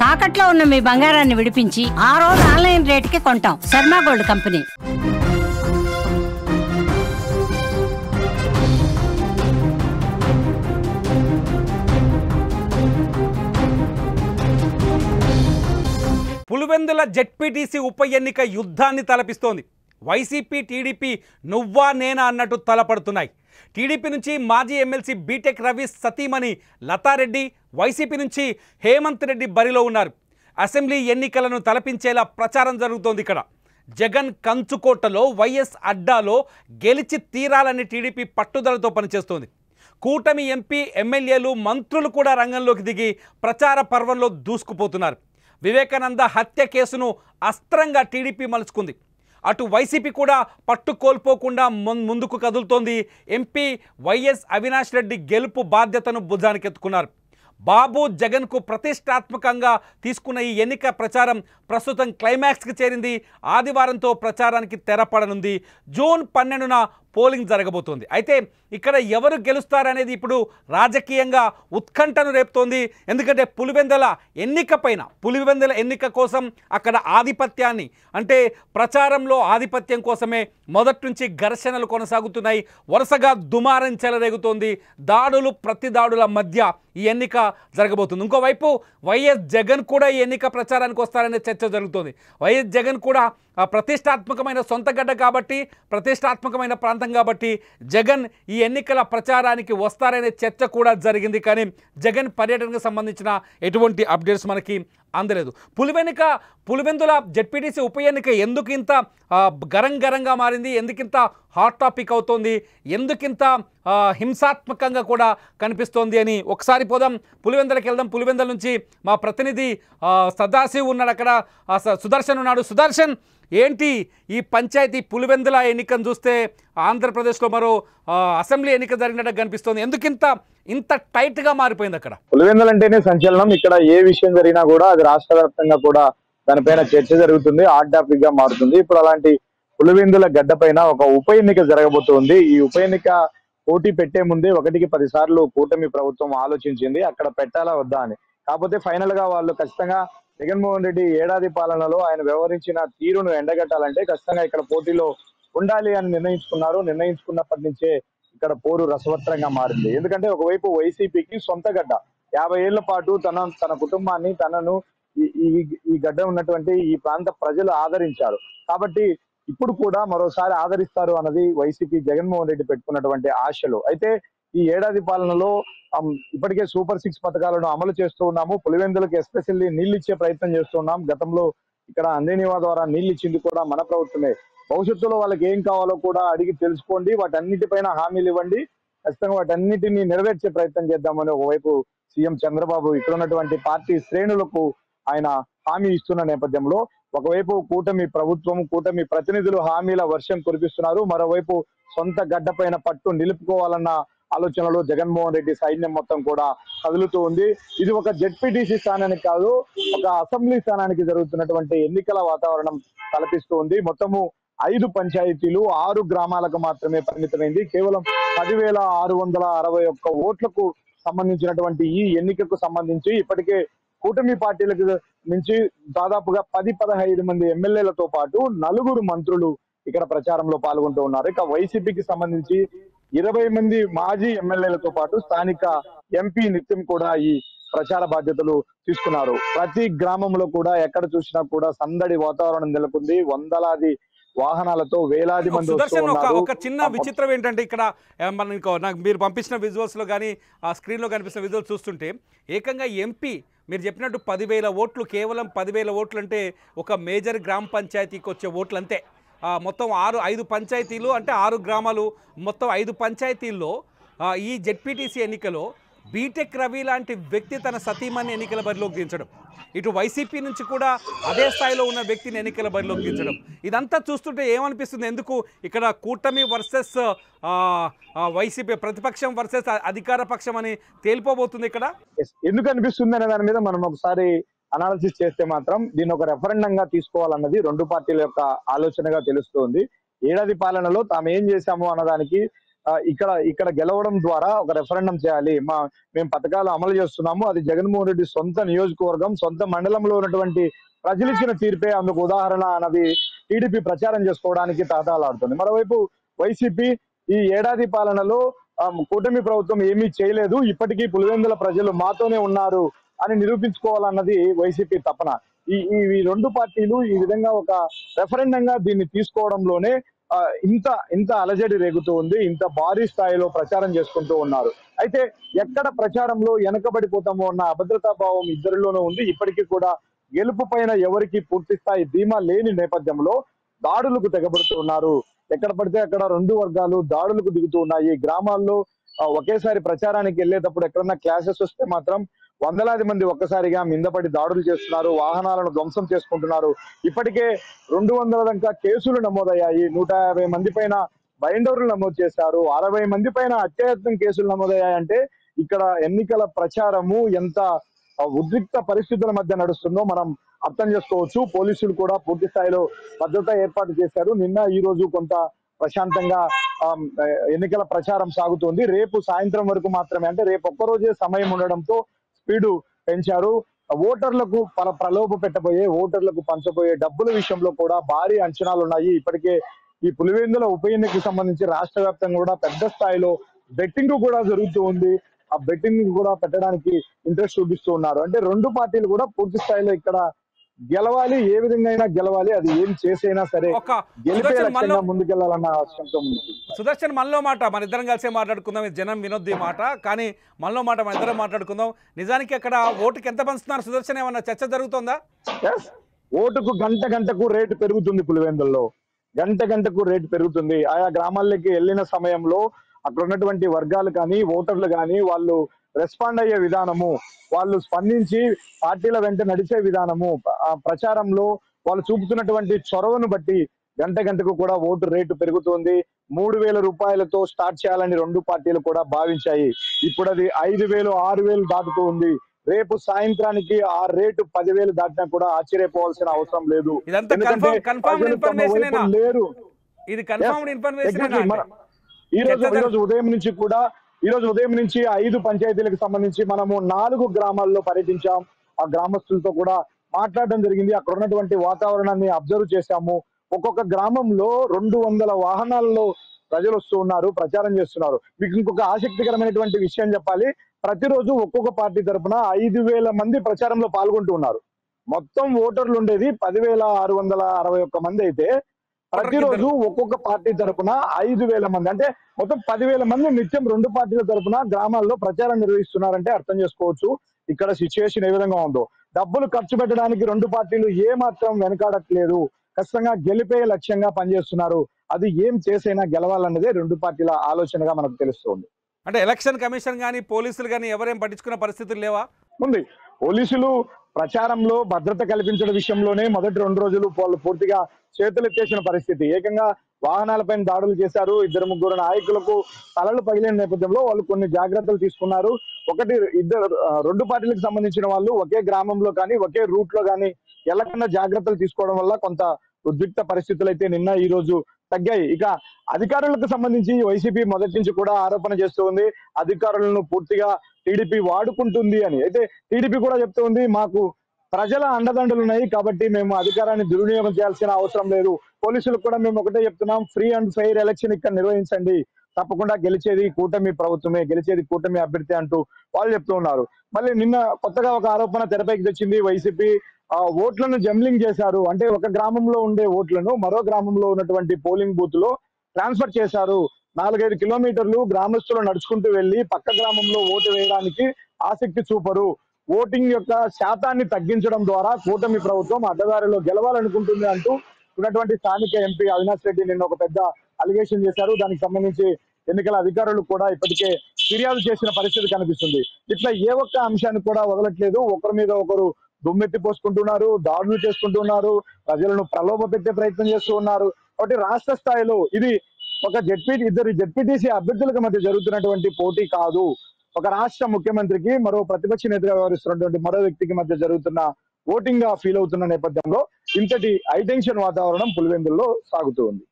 తాకట్లో ఉన్న మీ బంగారాన్ని విడిపించి ఆ రోజు ఆన్లైన్ రేటుకి కొంటాం. Sharma gold company. Pulivendula ZPTC ఉప ఎన్నిక యుద్ధాన్ని తలపిస్తోంది. వైసీపీ టీడీపీ నువ్వా నేనా అన్నట్టు తలపడుతున్నాయి. టీడీపీ నుంచి మాజీ ఎమ్మెల్సీ బీటెక్ రవి సతీమణి లతారెడ్డి, వైసీపీ నుంచి హేమంత్ రెడ్డి బరిలో ఉన్నారు. అసెంబ్లీ ఎన్నికలను తలపించేలా ప్రచారం జరుగుతోంది. ఇక్కడ జగన్ కంచుకోటలో వైఎస్ అడ్డాలో గెలిచి తీరాలని టీడీపీ పట్టుదలతో పనిచేస్తోంది. కూటమి ఎంపీ ఎమ్మెల్యేలు మంత్రులు కూడా రంగంలోకి దిగి ప్రచార పర్వంలో దూసుకుపోతున్నారు. వివేకానంద హత్య కేసును అస్త్రంగా టీడీపీ మలుచుకుంది. అటు వైసీపీ కూడా పట్టు కోల్పోకుండా ముందుకు కదులుతోంది. ఎంపీ వైఎస్ అవినాష్ రెడ్డి గెలుపు బాధ్యతను భుజానికెత్తుకున్నారు. బాబు జగన్కు ప్రతిష్టాత్మకంగా తీసుకున్న ఈ ఎన్నిక ప్రచారం ప్రస్తుతం క్లైమాక్స్కి చేరింది. ఆదివారంతో ప్రచారానికి తెరపడనుంది. జూన్ 12న పోలింగ్ జరగబోతోంది. అయితే ఇక్కడ ఎవరు గెలుస్తారనేది ఇప్పుడు రాజకీయంగా ఉత్కంఠను రేపుతోంది. ఎందుకంటే పులివెందుల ఎన్నిక కోసం అక్కడ ఆధిపత్యాన్ని, అంటే ప్రచారంలో ఆధిపత్యం కోసమే మొదటి నుంచి ఘర్షణలు కొనసాగుతున్నాయి. వరుసగా దుమారం చెలరేగుతోంది. దాడులు ప్రతి దాడుల మధ్య ఈ ఎన్నిక జరగబోతుంది. ఇంకోవైపు వైఎస్ జగన్ కూడా ఈ ఎన్నిక ప్రచారానికి వస్తారనే చర్చ జరుగుతోంది. వైఎస్ జగన్ కూడా ప్రతిష్టాత్మకమైన సొంత గడ్డ కాబట్టి, ప్రతిష్టాత్మకమైన ప్రాంతం కాబట్టి జగన్ ఈ ఎన్నికల ప్రచారానికి వస్తారనే చర్చ కూడా జరిగింది. కానీ జగన్ పర్యటనకు సంబంధించిన ఎటువంటి అప్డేట్స్ మనకి అందలేదు. పులివెందుల జెడ్పీటీసీ ఉప ఎన్నిక ఎందుకు ఇంత గరంగా మారింది, ఎందుకింత హాట్ టాపిక్ అవుతోంది, ఎందుకింత హింసాత్మకంగా కూడా కనిపిస్తోంది అని ఒకసారి పోదాం, పులివెందులకు వెళ్దాం. పులివెందుల నుంచి మా ప్రతినిధి సదాశివ్ ఉన్నాడు, అక్కడ సుదర్శన్ ఉన్నాడు. సుదర్శన్, ఏంటి ఈ పంచాయతీ పులివెందుల ఎన్నికను చూస్తే ఆంధ్రప్రదేశ్లో మరో అసెంబ్లీ ఎన్నిక జరిగినట్టు కనిపిస్తోంది. ఇంత టైట్గా మారిపోయింది అక్కడ? పులివెందులు అంటేనే సంచలనం. ఇక్కడ ఏ విషయం జరిగినా కూడా అది రాష్ట్ర వ్యాప్తంగా కూడా దానిపైన చర్చ జరుగుతుంది, హాట్ టాపిక్ గా మారుతుంది. ఇప్పుడు అలాంటి పులివెందుల గడ్డ పైన ఒక ఉప ఎన్నిక జరగబోతోంది. ఈ ఉప ఎన్నిక పోటీ పెట్టే ముందే 1కి 10 సార్లు కూటమి ప్రభుత్వం ఆలోచించింది అక్కడ పెట్టాలా వద్దా అని. కాకపోతే ఫైనల్ గా వాళ్ళు ఖచ్చితంగా జగన్మోహన్ రెడ్డి ఏడాది పాలనలో ఆయన వ్యవహరించిన తీరును ఎండగట్టాలంటే ఖచ్చితంగా ఇక్కడ పోటీలో ఉండాలి అని నిర్ణయించుకున్నారు. నిర్ణయించుకున్నప్పటి నుంచే ఇక్కడ పోరు రసవత్రంగా మారింది. ఎందుకంటే ఒకవైపు వైసీపీకి సొంత గడ్డ, 50 ఏళ్ల పాటు తన కుటుంబాన్ని, తనను ఈ గడ్డ ఉన్నటువంటి ఈ ప్రాంత ప్రజలు ఆదరించారు. కాబట్టి ఇప్పుడు కూడా మరోసారి ఆదరిస్తారు అన్నది వైసీపీ జగన్మోహన్ రెడ్డి పెట్టుకున్నటువంటి ఆశలు. అయితే ఈ ఏడాది పాలనలో ఇప్పటికే సూపర్ 6 పథకాలను అమలు చేస్తూ ఉన్నాము. పులివెందులకు ఎస్పెషల్లీ నీళ్లు ఇచ్చే ప్రయత్నం చేస్తున్నాం. గతంలో ఇక్కడ అందేనివా ద్వారా నీళ్లు ఇచ్చింది కూడా మన ప్రభుత్వమే. భవిష్యత్తులో వాళ్ళకి ఏం కావాలో కూడా అడిగి తెలుసుకోండి, వాటన్నిటిపైన హామీలు ఇవ్వండి, ఖచ్చితంగా వాటన్నిటిని నెరవేర్చే ప్రయత్నం చేద్దామని ఒకవైపు సీఎం చంద్రబాబు ఇక్కడ ఉన్నటువంటి పార్టీ శ్రేణులకు ఆయన హామీ ఇస్తున్న నేపథ్యంలో ఒకవైపు కూటమి ప్రభుత్వం, కూటమి ప్రతినిధులు హామీల వర్షం కురిపిస్తున్నారు. మరోవైపు సొంత గడ్డ పైన పట్టు నిలుపుకోవాలన్న ఆలోచనలో జగన్మోహన్ రెడ్డి సైన్యం మొత్తం కూడా కదులుతూ ఉంది. ఇది ఒక జెడ్పీటీసీ స్థానానికి కాదు, ఒక అసెంబ్లీ స్థానానికి జరుగుతున్నటువంటి ఎన్నికల వాతావరణం కల్పిస్తూ ఉంది. మొత్తము 5 పంచాయతీలు 6 గ్రామాలకు మాత్రమే పరిమితమైంది. కేవలం 10,661 ఓట్లకు సంబంధించినటువంటి ఈ ఎన్నికకు సంబంధించి ఇప్పటికే కూటమి పార్టీలకు నుంచి దాదాపుగా 10-15 మంది ఎమ్మెల్యేలతో పాటు 4 మంత్రులు ఇక్కడ ప్రచారంలో పాల్గొంటూ ఉన్నారు. ఇక వైసీపీకి సంబంధించి 20 మంది మాజీ ఎమ్మెల్యేలతో పాటు స్థానిక ఎంపీ నిత్యం కూడా ఈ ప్రచార బాధ్యతలు తీసుకున్నారు. ప్రతి గ్రామంలో కూడా ఎక్కడ చూసినా కూడా సందడి వాతావరణం నెలకొంది. వందలాది వాహనాలతో వేలాది మంది ఒక చిన్న విచిత్రం ఏంటంటే ఇక్కడ నాకు మీరు పంపించిన విజువల్స్లో కానీ ఆ స్క్రీన్లో కనిపిస్తున్న విజువల్స్ చూస్తుంటే ఏకంగా ఎంపీ మీరు చెప్పినట్టు 10,000 ఓట్లు, కేవలం 10,000 ఓట్లు అంటే ఒక మేజర్ గ్రామ పంచాయతీకి వచ్చే ఓట్లు అంతే. మొత్తం 5 పంచాయతీలు అంటే 6 గ్రామాలు, మొత్తం 5 పంచాయతీల్లో ఈ జెడ్పీటీసీ ఎన్నికలో బీటెక్ రవి లాంటి వ్యక్తి తన సతీమణి ఎన్నికల బరిలోకి దించడం, ఇటు వైసీపీ నుంచి కూడా అదే స్థాయిలో ఉన్న వ్యక్తిని ఎన్నికల బరిలోకి దించడం, ఇదంతా చూస్తుంటే ఏమనిపిస్తుంది? ఎందుకు ఇక్కడ కూటమి వర్సెస్ వైసీపీ, ప్రతిపక్షం వర్సెస్ అధికార పక్షం అని తేలిపోబోతుంది ఇక్కడ? ఎందుకు అనిపిస్తుంది అనే దాని మీద మనం ఒకసారి అనాలిసిస్ చేస్తే మాత్రం దీన్ని ఒక రెఫరెండంగా తీసుకోవాలన్నది 2 పార్టీల యొక్క ఆలోచనగా తెలుస్తోంది. ఏడాది పాలనలో తాము ఏం చేశాము అన్నదానికి ఇక్కడ ఇక్కడ గెలవడం ద్వారా ఒక రెఫరెండం చేయాలి, మేము పథకాలు అమలు చేస్తున్నాము, అది జగన్మోహన్ రెడ్డి సొంత నియోజకవర్గం, సొంత మండలంలో ఉన్నటువంటి ప్రజలు ఇచ్చిన తీర్పే అందుకు ఉదాహరణ అన్నది టీడీపీ ప్రచారం చేసుకోవడానికి తాతాలాడుతుంది. మరోవైపు వైసీపీ ఈ ఏడాది పాలనలో కూటమి ప్రభుత్వం ఏమీ చేయలేదు, ఇప్పటికీ పులివెందుల ప్రజలు మాతోనే ఉన్నారు అని నిరూపించుకోవాలన్నది వైసీపీ తపన. ఈ రెండు పార్టీలు ఈ విధంగా ఒక రెఫరెండంగా దీన్ని తీసుకోవడంలోనే ఇంత అలజడి రేగుతూ ఉంది, ఇంత భారీ స్థాయిలో ప్రచారం చేసుకుంటూ ఉన్నారు. అయితే ఎక్కడ ప్రచారంలో వెనకబడిపోతామో అన్న అభద్రతా భావం ఇద్దరిలోనూ ఉంది. ఇప్పటికీ కూడా గెలుపు పైన ఎవరికి పూర్తి స్థాయి ధీమా లేని నేపథ్యంలో దాడులకు తెగబడుతూ ఉన్నారు. ఎక్కడ పడితే అక్కడ రెండు వర్గాలు దాడులకు దిగుతూ ఉన్నాయి. గ్రామాల్లో ఒకేసారి ప్రచారానికి వెళ్ళేటప్పుడు ఎక్కడన్నా క్లాసెస్ వస్తే మాత్రం వందలాది మంది ఒక్కసారిగా మిందపడి దాడులు చేస్తున్నారు, వాహనాలను ధ్వంసం చేసుకుంటున్నారు. ఇప్పటికే 200 దాకా కేసులు నమోదయ్యాయి, 150 మంది పైన బైండర్లు నమోదు చేశారు, 60 మంది పైన అత్యాయత్నం కేసులు నమోదయ్యాయంటే ఇక్కడ ఎన్నికల ప్రచారము ఎంత ఉద్రిక్త పరిస్థితుల మధ్య నడుస్తుందో మనం అర్థం చేసుకోవచ్చు. పోలీసులు కూడా పూర్తి స్థాయిలో భద్రత ఏర్పాటు చేశారు. నిన్న ఈ రోజు కొంత ప్రశాంతంగా ఎన్నికల ప్రచారం సాగుతోంది. రేపు సాయంత్రం వరకు మాత్రమే, అంటే రేపు ఒక్కరోజే సమయం ఉండడంతో స్పీడు పెంచారు. ఓటర్లకు ప్రలోభ పెట్టబోయే, ఓటర్లకు పంచబోయే డబ్బుల విషయంలో కూడా భారీ అంచనాలు ఉన్నాయి. ఇప్పటికే ఈ పులివెందుల ఉప ఎన్నికకి సంబంధించి రాష్ట్ర వ్యాప్తంగా కూడా పెద్ద స్థాయిలో బెట్టింగ్ కూడా జరుగుతూ ఉంది. ఆ బెట్టింగ్ కూడా పెట్టడానికి ఇంట్రెస్ట్ చూపిస్తూ ఉన్నారు. అంటే రెండు పార్టీలు కూడా పూర్తి స్థాయిలో ఇక్కడ గెలవాలి, ఏ విధంగా అయినా గెలవాలి, అది ఏం చేసైనా సరే గెలిపే లక్ష్యంగా ముందుకెళ్లాలన్న ఆశయంతో ముందుకు. సుదర్శన్, మనలో మాట మన ఇద్దరం కలిసే మాట్లాడుకుందాం, ఇది జనం వినొద్ది మాట, కానీ మనలో మాట మన ఇద్దరం మాట్లాడుకుందాం. నిజానికి అక్కడ ఓటుకి ఎంత పంచుతున్నారు సుదర్శన్, ఏమన్నా చర్చ జరుగుతుందా? ఓటుకు గంటకు రేటు పెరుగుతుంది. పులివెందుల్లో గంటకు రేటు పెరుగుతుంది. ఆయా గ్రామాల్లోకి వెళ్ళిన సమయంలో అక్కడ ఉన్నటువంటి వర్గాలు కానీ ఓటర్లు కానీ వాళ్ళు రెస్పాండ్ అయ్యే విధానము, వాళ్ళు స్పందించి పార్టీల వెంట నడిచే విధానము, ప్రచారంలో వాళ్ళు చూపుతున్నటువంటి చొరవను బట్టి గంటకు కూడా ఓటు రేటు పెరుగుతోంది. 3,000 రూపాయలతో స్టార్ట్ చేయాలని రెండు పార్టీలు కూడా భావించాయి. ఇప్పుడు అది 5,000, 6,000 దాటుతూ ఉంది. రేపు సాయంత్రానికి ఆ రేటు 10,000 దాటినా కూడా ఆశ్చర్యపోవాల్సిన అవసరం లేదు. లేరు. ఈ రోజు ఉదయం నుంచి 5 పంచాయతీలకు సంబంధించి మనము 4 గ్రామాల్లో పర్యటించాం. ఆ గ్రామస్తులతో కూడా మాట్లాడడం జరిగింది. అక్కడ ఉన్నటువంటి వాతావరణాన్ని అబ్జర్వ్ చేశాము. ఒక్కొక్క గ్రామంలో 200 వాహనాల్లో ప్రజలు వస్తూ ఉన్నారు, ప్రచారం చేస్తున్నారు. మీకు ఇంకొక ఆసక్తికరమైనటువంటి విషయం చెప్పాలి. ప్రతిరోజు ఒక్కొక్క పార్టీ తరఫున 5,000 మంది ప్రచారంలో పాల్గొంటూ ఉన్నారు. మొత్తం ఓటర్లు ఉండేది 10,661 మంది అయితే ప్రతిరోజు ఒక్కొక్క పార్టీ తరఫున 5,000 మంది, అంటే మొత్తం 10,000 మంది నిత్యం రెండు పార్టీల తరఫున గ్రామాల్లో ప్రచారం నిర్వహిస్తున్నారంటే అర్థం చేసుకోవచ్చు ఇక్కడ సిచ్యువేషన్ ఏ విధంగా ఉందో. డబ్బులు ఖర్చు పెట్టడానికి రెండు పార్టీలు ఏ మాత్రం వెనకాడట్లేదు, ఖచ్చితంగా గెలిపే లక్ష్యంగా పనిచేస్తున్నారు. అది ఏం చేసైనా గెలవాలన్నదే రెండు పార్టీల ఆలోచనగా మనకు తెలుస్తుంది. అంటే ఎలక్షన్ కమిషన్ కానీ పోలీసులు కానీ ఎవరేం పట్టించుకున్న పరిస్థితులు లేవా? ఉంది. పోలీసులు ప్రచారంలో భద్రత కల్పించడం విషయంలోనే మొదటి 2 రోజులు వాళ్ళు పూర్తిగా చేతులెత్తేసిన పరిస్థితి. ఏకంగా వాహనాలపైన దాడులు చేశారు. 2-3 నాయకులకు తలలు పగిలిన నేపథ్యంలో వాళ్ళు కొన్ని జాగ్రత్తలు తీసుకున్నారు. రెండు పార్టీలకు సంబంధించిన వాళ్ళు ఒకే గ్రామంలో కానీ ఒకే రూట్ లో కానీ ఎల్లకన్నా జాగ్రత్తలు తీసుకోవడం వల్ల కొంత ఉద్రిక్త పరిస్థితులు అయితే నిన్న ఈ రోజు తగ్గాయి. ఇక అధికారులకు సంబంధించి వైసీపీ మొదటి నుంచి కూడా ఆరోపణ చేస్తూ ఉంది, అధికారులను పూర్తిగా టీడీపీ వాడుకుంటుంది అని. అయితే టీడీపీ కూడా చెప్తూ ఉంది, మాకు ప్రజల అండదండలు ఉన్నాయి కాబట్టి మేము అధికారాన్ని దుర్వినియోగం చేయాల్సిన అవసరం లేదు. పోలీసులకు కూడా మేము ఒకటే చెప్తున్నాం, ఫ్రీ అండ్ ఫెయిర్ ఎలక్షన్ ఇక్కడ నిర్వహించండి, తప్పకుండా గెలిచేది కూటమి ప్రభుత్వమే, గెలిచేది కూటమి అభ్యర్థి అంటూ వాళ్ళు చెప్తూ ఉన్నారు. మళ్ళీ నిన్న కొత్తగా ఒక ఆరోపణ తెరపైకి తెచ్చింది వైసీపీ. ఓట్లను జంబ్లింగ్ చేశారు, అంటే ఒక గ్రామంలో ఉండే ఓట్లను మరో గ్రామంలో ఉన్నటువంటి పోలింగ్ బూత్ లో ట్రాన్స్ఫర్ చేశారు. 4-5 కిలోమీటర్లు గ్రామస్తులు నడుచుకుంటూ వెళ్లి పక్క గ్రామంలో ఓటు వేయడానికి ఆసక్తి చూపరు. ఓటింగ్ యొక్క శాతాన్ని తగ్గించడం ద్వారా కూటమి ప్రభుత్వం అడ్డదారిలో గెలవాలనుకుంటుంది అంటూ ఉన్నటువంటి స్థానిక ఎంపీ అవినాష్ రెడ్డి నిన్న ఒక పెద్ద అలిగేషన్ చేశారు. దానికి సంబంధించి ఎన్నికల అధికారులు కూడా ఇప్పటికే ఫిర్యాదు చేసిన పరిస్థితి కనిపిస్తుంది. ఇట్లా ఏ ఒక్క అంశాన్ని కూడా వదలట్లేదు. ఒకరి మీద ఒకరు దుమ్మెత్తి పోసుకుంటున్నారు, దాడులు చేసుకుంటున్నారు, ప్రజలను ప్రలోభ పెట్టే ప్రయత్నం చేస్తూ ఉన్నారు. కాబట్టి రాష్ట్ర స్థాయిలో ఇది ఒక ఇద్దరు జెడ్పీటీసీ అభ్యర్థులకు మధ్య జరుగుతున్నటువంటి పోటీ కాదు, ఒక రాష్ట్ర ముఖ్యమంత్రికి మరో ప్రతిపక్ష నేతగా వ్యవహరిస్తున్నటువంటి మరో వ్యక్తికి మధ్య జరుగుతున్న ఓటింగ్ గా ఫీల్ అవుతున్న నేపథ్యంలో ఇంతటి హైటెన్షన్ వాతావరణం పులివెందుల్లో సాగుతూ ఉంది.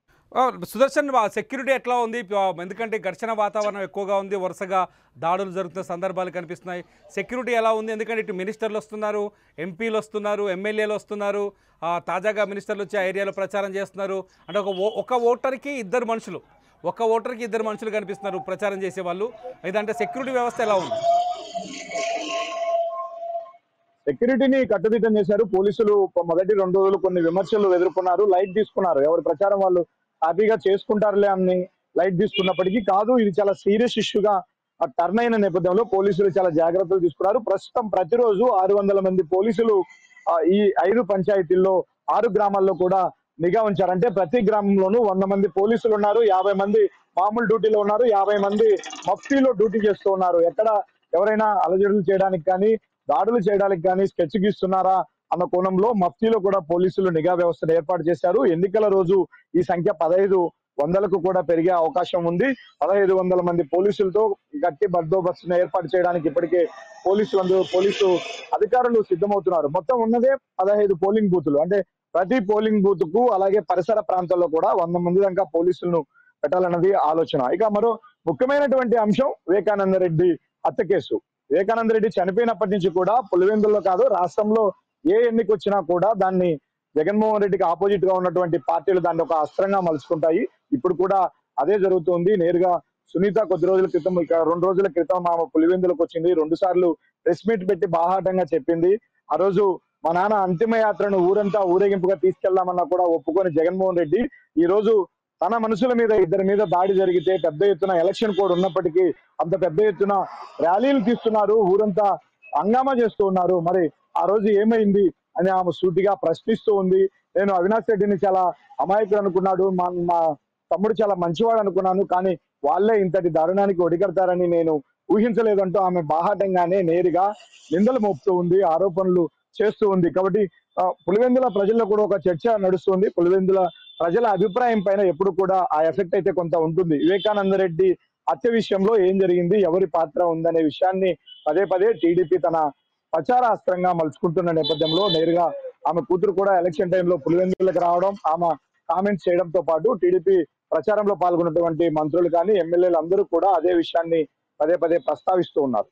సుదర్శన్ సెక్యూరిటీ ఎట్లా ఉంది? ఎందుకంటే ఘర్షణ వాతావరణం ఎక్కువగా ఉంది, వరుసగా దాడులు జరుగుతున్న సందర్భాలు కనిపిస్తున్నాయి. సెక్యూరిటీ ఎలా ఉంది? ఎందుకంటే ఇటు మినిస్టర్లు వస్తున్నారు, ఎంపీలు వస్తున్నారు, ఎమ్మెల్యేలు వస్తున్నారు, తాజాగా మినిస్టర్లు వచ్చి ఆ ఏరియాలో ప్రచారం చేస్తున్నారు. అంటే ఒక ఓటర్కి ఇద్దరు మనుషులు కనిపిస్తున్నారు ప్రచారం చేసేవాళ్ళు. ఇదంటే సెక్యూరిటీ వ్యవస్థ ఎలా ఉంది? సెక్యూరిటీని కట్టుదిట్టం చేశారు పోలీసులు. మొదటి 2 రోజులు కొన్ని విమర్శలు ఎదుర్కొన్నారు, లైట్ తీసుకున్నారు. ఎవరి ప్రచారం వాళ్ళు హ్యాపీగా చేసుకుంటారులే అని లైట్ తీసుకున్నప్పటికీ కాదు, ఇది చాలా సీరియస్ ఇష్యూగా టర్న్ అయిన నేపథ్యంలో పోలీసులు చాలా జాగ్రత్తలు తీసుకున్నారు. ప్రస్తుతం ప్రతిరోజు 600 మంది పోలీసులు ఈ 5 పంచాయతీల్లో 6 గ్రామాల్లో కూడా నిఘా ఉంచారు. అంటే ప్రతి గ్రామంలోనూ 100 మంది పోలీసులు ఉన్నారు, 50 మంది మామూలు డ్యూటీలో ఉన్నారు, 50 మంది మఫ్టీలో డ్యూటీ చేస్తూ ఉన్నారు. ఎక్కడ ఎవరైనా అలజడులు చేయడానికి కానీ దాడులు చేయడానికి కానీ స్కెచ్ గీస్తున్నారా అన్న కోణంలో మఫ్తీలో కూడా పోలీసులు నిఘా వ్యవస్థను ఏర్పాటు చేశారు. ఎన్నికల రోజు ఈ సంఖ్య 1500కు కూడా పెరిగే అవకాశం ఉంది. 1500 మంది పోలీసులతో గట్టి బందోబస్తును ఏర్పాటు చేయడానికి ఇప్పటికే పోలీసు అధికారులు సిద్ధమవుతున్నారు. మొత్తం ఉన్నదే 15 పోలింగ్ బూతులు. అంటే ప్రతి పోలింగ్ బూత్ కు అలాగే పరిసర ప్రాంతాల్లో కూడా 100 మంది దాకా పోలీసులను పెట్టాలన్నది ఆలోచన. ఇక మరో ముఖ్యమైనటువంటి అంశం వివేకానంద రెడ్డి హత్య కేసు. వివేకానంద రెడ్డి చనిపోయినప్పటి నుంచి కూడా పులివెందుల్లో కాదు రాష్ట్రంలో ఏ ఎన్నిక వచ్చినా కూడా దాన్ని జగన్మోహన్ రెడ్డికి ఆపోజిట్ గా ఉన్నటువంటి పార్టీలు దాన్ని ఒక అస్త్రంగా మలుచుకుంటాయి. ఇప్పుడు కూడా అదే జరుగుతుంది. నేరుగా సునీత కొద్ది రోజుల క్రితం, ఇక 2 రోజుల క్రితం ఆమె పులివెందులకు వచ్చింది. 2 సార్లు ప్రెస్ మీట్ పెట్టి బాహాటంగా చెప్పింది. ఆ రోజు మా నాన్న అంతిమ యాత్రను ఊరంతా ఊరేగింపుగా తీసుకెళ్లామన్నా కూడా ఒప్పుకొని జగన్మోహన్ రెడ్డి ఈ రోజు తన మనుషుల మీద ఇద్దరి మీద దాడి జరిగితే పెద్ద ఎత్తున ఎలక్షన్ కోడ్ ఉన్నప్పటికీ అంత పెద్ద ఎత్తున ర్యాలీలు తీస్తున్నారు, ఊరంతా హంగామా చేస్తూ ఉన్నారు. మరి ఆ రోజు ఏమైంది అని ఆమె సూటిగా ప్రశ్నిస్తూ ఉంది. నేను అవినాష్ రెడ్డిని చాలా అమాయకుడు అనుకున్నాడు, మా తమ్ముడు చాలా మంచివాడు అనుకున్నాను, కానీ వాళ్ళే ఇంతటి దారుణానికి ఒడిగడతారని నేను ఊహించలేదంటూ ఆమె బాహాటంగానే నేరుగా నిందలు మోపుతూ ఉంది, ఆరోపణలు చేస్తూ ఉంది. కాబట్టి పులివెందుల ప్రజల్లో కూడా ఒక చర్చ నడుస్తుంది. పులివెందుల ప్రజల అభిప్రాయం పైన ఎప్పుడు కూడా ఆ ఎఫెక్ట్ అయితే కొంత ఉంటుంది. వివేకానంద రెడ్డి హత్య విషయంలో ఏం జరిగింది, ఎవరి పాత్ర ఉందనే విషయాన్ని పదే టీడీపీ తన ప్రచార అస్త్రంగా మలుచుకుంటున్న నేపథ్యంలో నేరుగా ఆమె కూతురు కూడా ఎలక్షన్ టైంలో పులివెందులకు రావడం, ఆమె కామెంట్స్ చేయడంతో పాటు టీడీపీ ప్రచారంలో పాల్గొన్నటువంటి మంత్రులు కానీ ఎమ్మెల్యేలు అందరూ కూడా అదే విషయాన్ని పదే ప్రస్తావిస్తూ ఉన్నారు.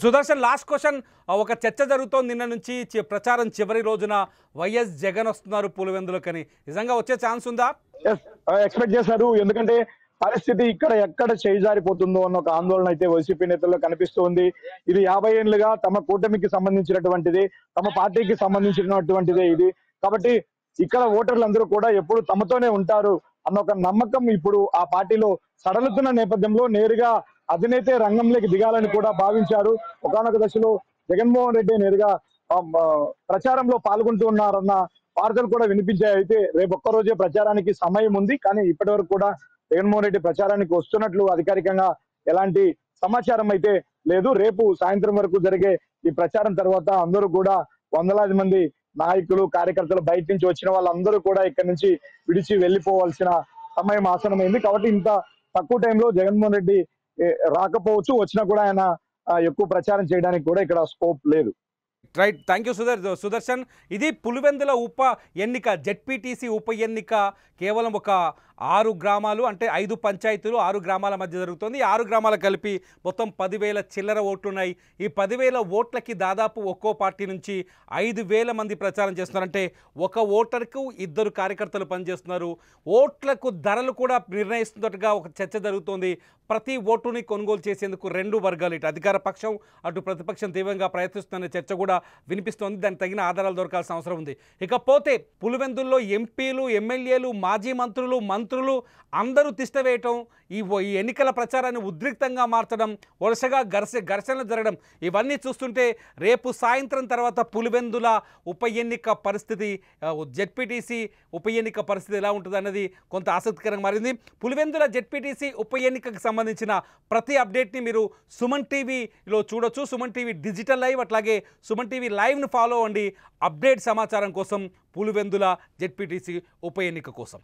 Sudarshan, last question. ఒక చర్చ జరుగుతోంది నిన్న నుంచి, ప్రచారం చివరి రోజున వైఎస్ జగన్ వస్తున్నారు పులివెందులకని. నిజంగా వచ్చే ఛాన్స్ ఉందా? ఎక్స్పెక్ట్ చేశారు. ఎందుకంటే పరిస్థితి ఇక్కడ ఎక్కడ చేజారిపోతుందో అన్న ఒక ఆందోళన అయితే వైసీపీ నేతల్లో కనిపిస్తుంది. ఇది 50 ఏళ్లుగా తమ కూటమికి సంబంధించినటువంటిది, తమ పార్టీకి సంబంధించినటువంటిదే ఇది. కాబట్టి ఇక్కడ ఓటర్లందరూ కూడా ఎప్పుడు తమతోనే ఉంటారు అన్న ఒక నమ్మకం ఇప్పుడు ఆ పార్టీలో సడలుతున్న నేపథ్యంలో నేరుగా అధినేతే రంగంలోకి దిగాలని కూడా భావించారు. ఒకానొక దశలో జగన్మోహన్ రెడ్డి నేరుగా ప్రచారంలో పాల్గొంటూ ఉన్నారన్న వార్తలు కూడా వినిపించాయి. అయితే రేపు ఒక్కరోజే ప్రచారానికి సమయం ఉంది, కానీ ఇప్పటి వరకు కూడా జగన్మోహన్ రెడ్డి ప్రచారానికి వస్తున్నట్లు అధికారికంగా ఎలాంటి సమాచారం అయితే లేదు. రేపు సాయంత్రం వరకు జరిగే ఈ ప్రచారం తర్వాత అందరూ కూడా వందలాది మంది నాయకులు, కార్యకర్తలు, బయట నుంచి వచ్చిన వాళ్ళందరూ కూడా ఇక్కడి నుంచి విడిచి వెళ్లిపోవాల్సిన సమయం ఆసనమైంది. కాబట్టి ఇంత తక్కువ టైంలో జగన్మోహన్ రెడ్డి రాకపోవచ్చు, వచ్చినా కూడా ఆయన ఎక్కువ ప్రచారం చేయడానికి కూడా ఇక్కడ స్కోప్ లేదు. Right, thank you Sudarshan. ఇది పులివెందుల ఉప ఎన్నిక, జెడ్పీటీసీ ఉప ఎన్నిక కేవలం ఒక 6 గ్రామాలు, అంటే 5 పంచాయతీలు 6 గ్రామాల మధ్య జరుగుతుంది. 6 గ్రామాలు కలిపి మొత్తం 10,000 చిల్లర ఓట్లున్నాయి. ఈ 10,000 ఓట్లకి దాదాపు ఒక్కో పార్టీ నుంచి 5,000 మంది ప్రచారం చేస్తున్నారు. అంటే ఒక ఓటర్కు 2 కార్యకర్తలు పనిచేస్తున్నారు. ఓట్లకు ధరలు కూడా నిర్ణయిస్తున్నట్టుగా ఒక చర్చ జరుగుతోంది. ప్రతి ఓటుని కొనుగోలు చేసేందుకు 2 వర్గాలు, ఇటు అధికార పక్షం అటు ప్రతిపక్షం తీవ్రంగా ప్రయత్నిస్తున్న చర్చ కూడా వినిపిస్తోంది. దానికి తగిన ఆధారాలు దొరకాల్సిన అవసరం ఉంది. ఇకపోతే పులివెందుల్లో ఎంపీలు, ఎమ్మెల్యేలు, మాజీ మంత్రులు అందరూ తిష్టవేయటం, ఈ ఎన్నికల ప్రచారాన్ని ఉద్రిక్తంగా మార్చడం, వరుసగా ఘర్షణలు జరగడం, ఇవన్నీ చూస్తుంటే రేపు సాయంత్రం తర్వాత పులివెందుల ఉప ఎన్నిక పరిస్థితి, జెడ్పీటీసీ ఉప ఎన్నిక పరిస్థితి ఎలా ఉంటుంది అన్నది కొంత ఆసక్తికరంగా మారింది. పులివెందుల జెడ్పీటీసీ ఉప ఎన్నికకు సంబంధించిన ప్రతి అప్డేట్ని మీరు సుమన్ టీవీలో చూడొచ్చు. సుమన్ టీవీ డిజిటల్ లైవ్, అట్లాగే సుమన్ టీవీ లైవ్ను ఫాలో అవ్వండి అప్డేట్ సమాచారం కోసం, పులివెందుల జెడ్పీటీసీ ఉప ఎన్నిక కోసం.